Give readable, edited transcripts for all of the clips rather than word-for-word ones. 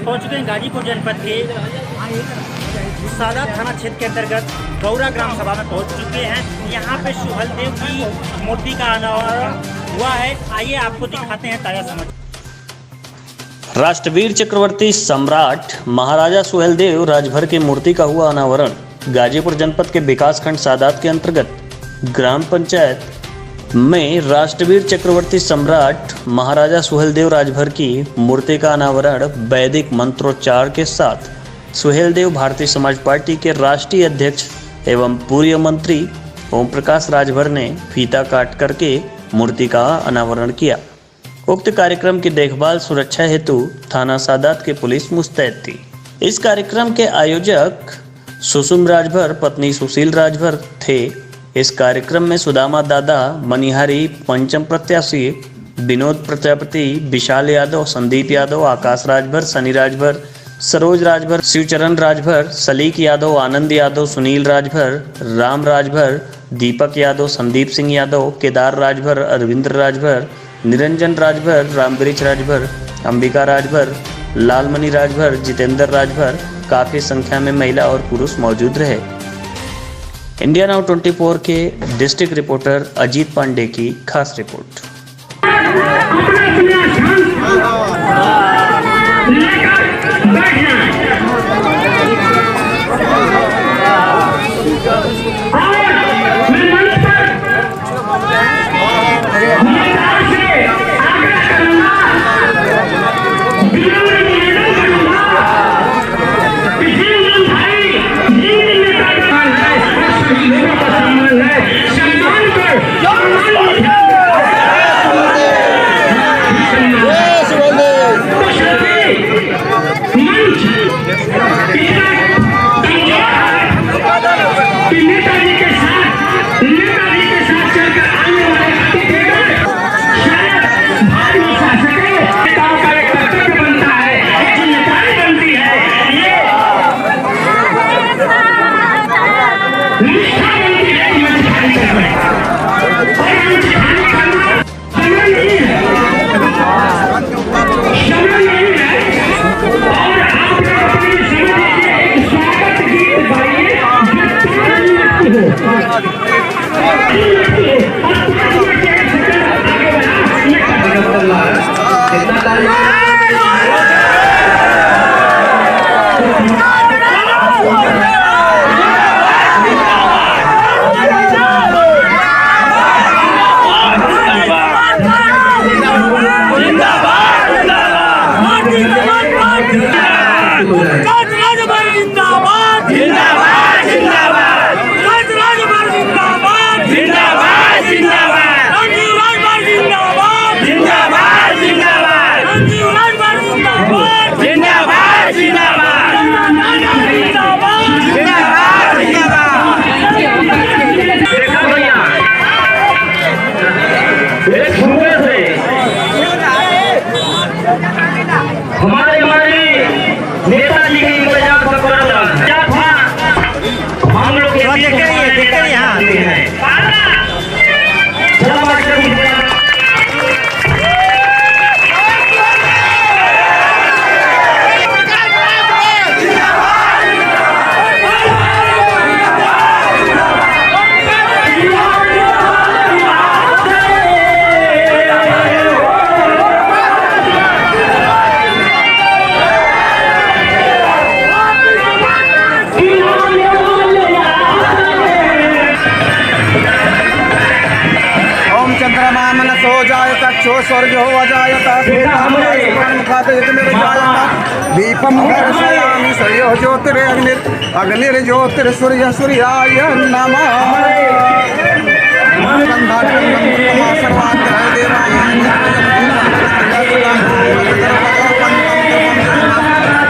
पहुंच चुके हैं गाजीपुर जनपद के सादात थाना क्षेत्र के अंतर्गत गौरा ग्राम सभा में पहुंच चुके हैं। यहाँ पे सुहेलदेव की मूर्ति का अनावरण हुआ है। आइए आपको दिखाते हैं ताजा समाचार। राष्ट्रवीर चक्रवर्ती सम्राट महाराजा सुहेलदेव राजभर की मूर्ति का हुआ अनावरण गाजीपुर जनपद के विकासखंड सादात के अंतर्गत ग्राम पंचायत में राष्ट्रवीर चक्रवर्ती सम्राट महाराजा सुहेलदेव राजभर की मूर्ति का अनावरण वैदिक मंत्रोच्चार के साथ सुहेलदेव भारतीय समाज पार्टी के राष्ट्रीय अध्यक्ष एवं पूर्व मंत्री ओम प्रकाश राजभर ने फीता काट करके मूर्ति का अनावरण किया। उक्त कार्यक्रम की देखभाल सुरक्षा हेतु थाना सादात के पुलिस मुस्तैद थी। इस कार्यक्रम के आयोजक सुषुम राजभर पत्नी सुशील राजभर थे। इस कार्यक्रम में सुदामा दादा, मनिहारी, पंचम प्रत्याशी, विनोद प्रजापति, विशाल यादव, संदीप यादव, आकाश राजभर, सनी राजभर, सरोज राजभर, शिवचरण राजभर, सलीक यादव, आनंद यादव, सुनील राजभर, राम राजभर, दीपक यादव, संदीप सिंह यादव, केदार राजभर, अरविंद राजभर, निरंजन राजभर, रामवृक्ष राजभर, अंबिका राजभर, लालमणि राजभर, जितेंद्र राजभर काफी संख्या में महिला और पुरुष मौजूद रहे। इंडिया नाउ 24 के डिस्ट्रिक्ट रिपोर्टर अजीत पांडे की खास रिपोर्ट। चक्षो स्वर्गो अजायत दीपम दर्शयामि श्रेयो ज्योतिर्ज्योतिर्सूर्य सूर्याय नमः।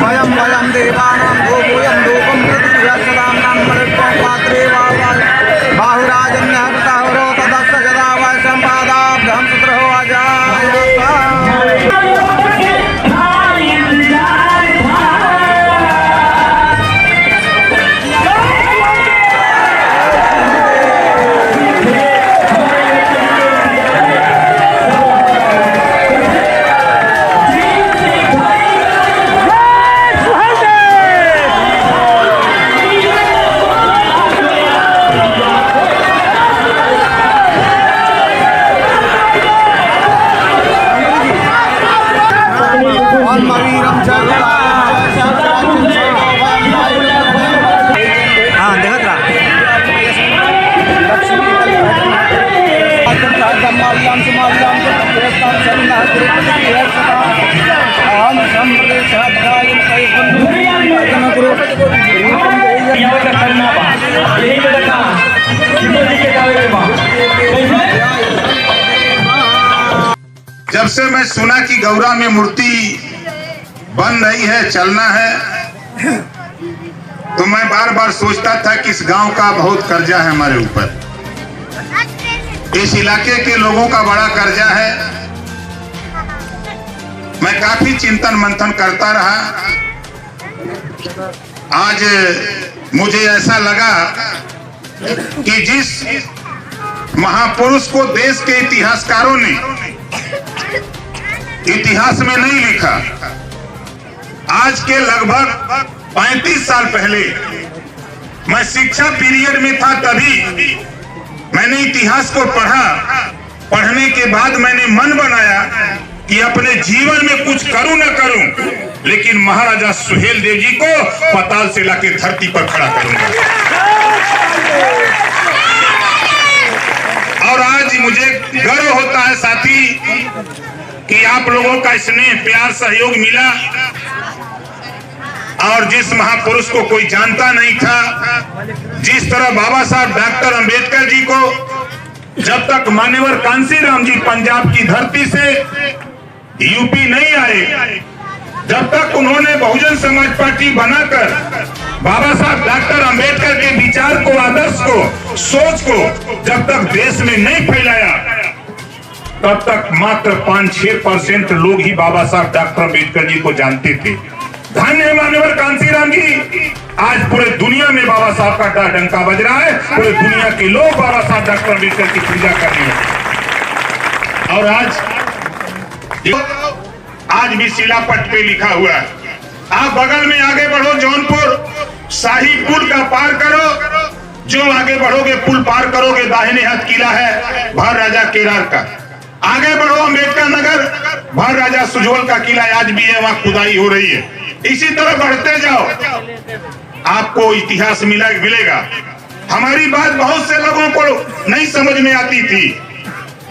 वयं देवानां गोपूयं धूपं पृथिव्या सदानां मरुत्वं पात्रे बाहुराजन्यहृताहुरो तदस्य यदा वै सम्पादाभ्यं सुत्रहो अजायत। माल्यम सुमाल्यम सुप्रेष्टां सन्नः गुरुपति सदा अहम संप्रदेशाध्याय कैकुंभजन गुरु जब से मैं सुना कि गौरा में मूर्ति बन रही है, चलना है, तो मैं बार बार सोचता था कि इस गांव का बहुत कर्जा है हमारे ऊपर, इस इलाके के लोगों का बड़ा कर्जा है। मैं काफी चिंतन मंथन करता रहा। आज मुझे ऐसा लगा कि जिस महापुरुष को देश के इतिहासकारों ने इतिहास में नहीं लिखा, आज के लगभग 35 साल पहले मैं शिक्षा पीरियड में था, तभी मैंने इतिहास को पढ़ा। पढ़ने के बाद मैंने मन बनाया कि अपने जीवन में कुछ करूं न करूं, लेकिन महाराजा सुहेल देव जी को पाताल से लाके धरती पर खड़ा करूंगा। और आज मुझे गर्व होता है साथी कि आप लोगों का स्नेह, प्यार, सहयोग मिला। और जिस महापुरुष को कोई जानता नहीं था, जिस तरह बाबा साहब डॉक्टर अंबेडकर जी को जब तक मान्यवर कांसीराम जी पंजाब की धरती से यूपी नहीं आए, जब तक उन्होंने बहुजन समाज पार्टी बनाकर बाबा साहब डॉक्टर अंबेडकर के विचार को, आदर्श को, सोच को जब तक देश में नहीं फैलाया, तब तक मात्र 5-6% लोग ही बाबा साहब डॉक्टर अंबेडकर जी को जानते थे। धन्य मान्यवर कांसीराम जी, आज पूरे दुनिया में बाबा साहब का डंका बज रहा है, पूरे दुनिया के लोग बाबा साहब डॉक्टर अंबेडकर की पूजा कर रहे हैं। और आज भी शिलापट पे लिखा हुआ है, आप बगल में आगे बढ़ो, जौनपुर शाही पुल का पार करो, जो आगे बढ़ोगे पुल पार करोगे, दाहिने हाथ किला है भर राजा केरार का। आगे बढ़ो अम्बेडकर नगर, भर राजा सुजोल का किला आज भी है, वहां खुदाई हो रही है। इसी तरह बढ़ते जाओ, आपको इतिहास मिलेगा। हमारी बात बहुत से लोगों को नहीं समझ में आती थी।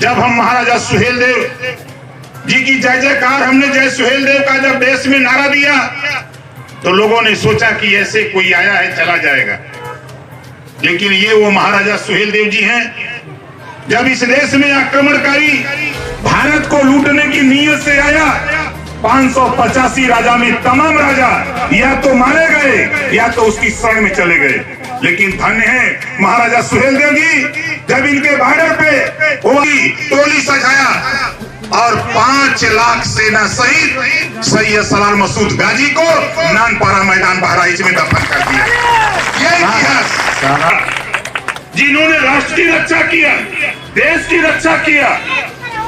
जब हम महाराजा सुहेल देव जी की जय जयकार, हमने जय सुहेल देव का जब देश में नारा दिया, तो लोगों ने सोचा कि ऐसे कोई आया है चला जाएगा, लेकिन ये वो महाराजा सुहेल देव जी हैं। जब इस देश में आक्रमणकारी भारत को लूटने की नीयत से आया, 585 राजा में तमाम राजा या तो मारे गए या तो उसकी शरण में चले गए, लेकिन धन्य है महाराजा सुहेल देव जी, जब इनके बॉर्डर पे होगी टोली सजाया और 5 लाख सेना सहित सैयद सलार मसूद गाजी को नानपारा मैदान बहराइच में दफन कर दिया। ये इतिहास, जिन्होंने राष्ट्र की रक्षा किया, देश की रक्षा किया,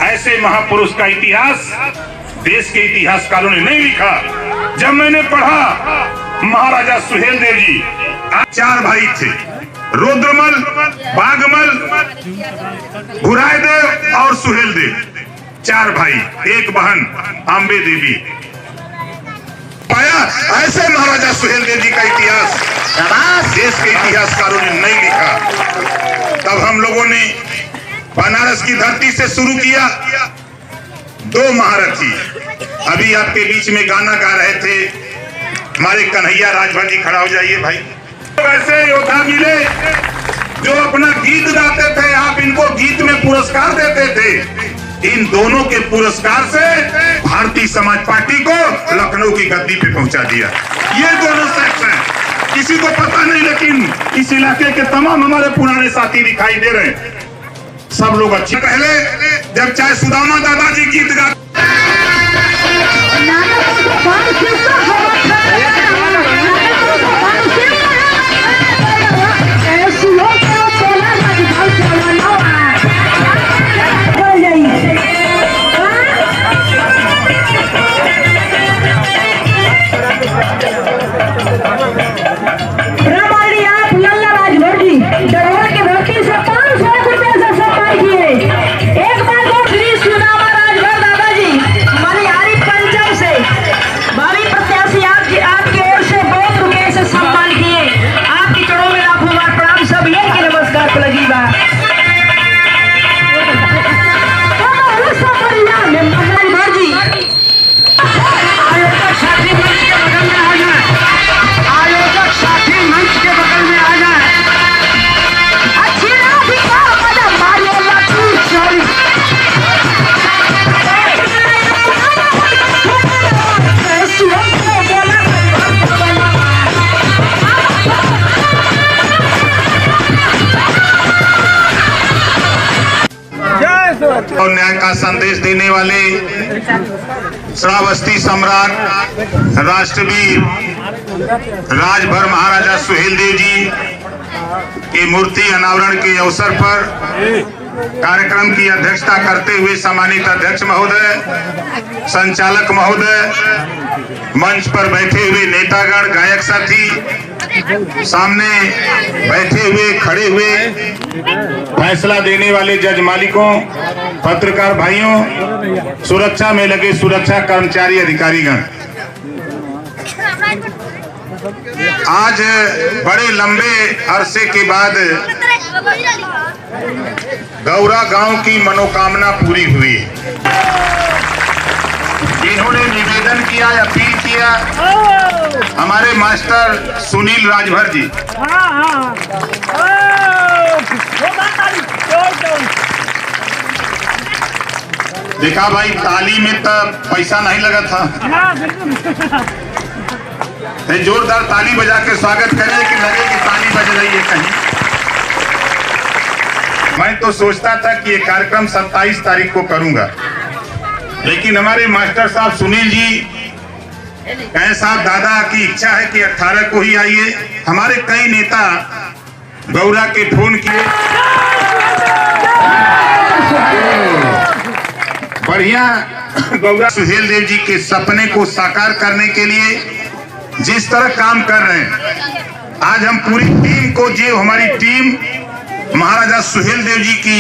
ऐसे महापुरुष का इतिहास देश के इतिहासकारों ने नहीं लिखा। जब मैंने पढ़ा महाराजा सुहेल देव जी 4 भाई थे, रुद्रमल, बागमल, भुरायदेव और सुहेल देव, 4 भाई, 1 बहन अम्बे देवी। पाया ऐसे महाराजा सुहेल देव जी का इतिहास देश के इतिहासकारों ने नहीं लिखा। तब हम लोगों ने बनारस की धरती से शुरू किया। 2 महारथी अभी आपके बीच में गाना गा रहे थे, हमारे कन्हैया राजभर जी, खड़ा हो जाइए भाई। ऐसे योद्धा मिले जो अपना गीत गाते थे, आप इनको गीत में पुरस्कार देते थे। इन दोनों के पुरस्कार से भारतीय समाज पार्टी को लखनऊ की गद्दी पे पहुंचा दिया। ये दोनों शख्स हैं, किसी को पता नहीं, लेकिन इस इलाके के तमाम हमारे पुराने साथी दिखाई दे रहे हैं। सब लोग अच्छे। पहले जब चाहे सुदामा दादाजी गीत गाते, भावी प्रत्याशी और न्याय का संदेश देने वाले श्रावस्ती सम्राट राष्ट्रवीर राजभर महाराजा सुहेलदेव जी की मूर्ति अनावरण के अवसर पर कार्यक्रम की अध्यक्षता करते हुए सम्मानित अध्यक्ष महोदय, संचालक महोदय, मंच पर बैठे हुए नेतागण, गायक साथी, सामने बैठे हुए खड़े हुए फैसला देने वाले जज मालिकों, पत्रकार भाइयों, सुरक्षा में लगे सुरक्षा कर्मचारी अधिकारीगण, आज बड़े लंबे अरसे के बाद गौरा गांव की मनोकामना पूरी हुई। जिन्होंने निवेदन किया, अपील किया, हमारे मास्टर सुनील राजभर जी। देखा भाई, ताली में तो पैसा नहीं लगा था, जोरदार ताली बजा के स्वागत करें कि लगे कि ताली बज रही है कहीं। मैं तो सोचता था कि ये कार्यक्रम 27 तारीख को करूंगा, लेकिन हमारे मास्टर साहब सुनील जी कहे साहब दादा की इच्छा है कि 18 को ही आइए। हमारे कई नेता गौरा के फोन किए, बढ़िया गौरा सुहेलदेव जी के सपने को साकार करने के लिए जिस तरह काम कर रहे हैं, आज हम पूरी टीम को, जो हमारी टीम महाराजा सुहेलदेव जी की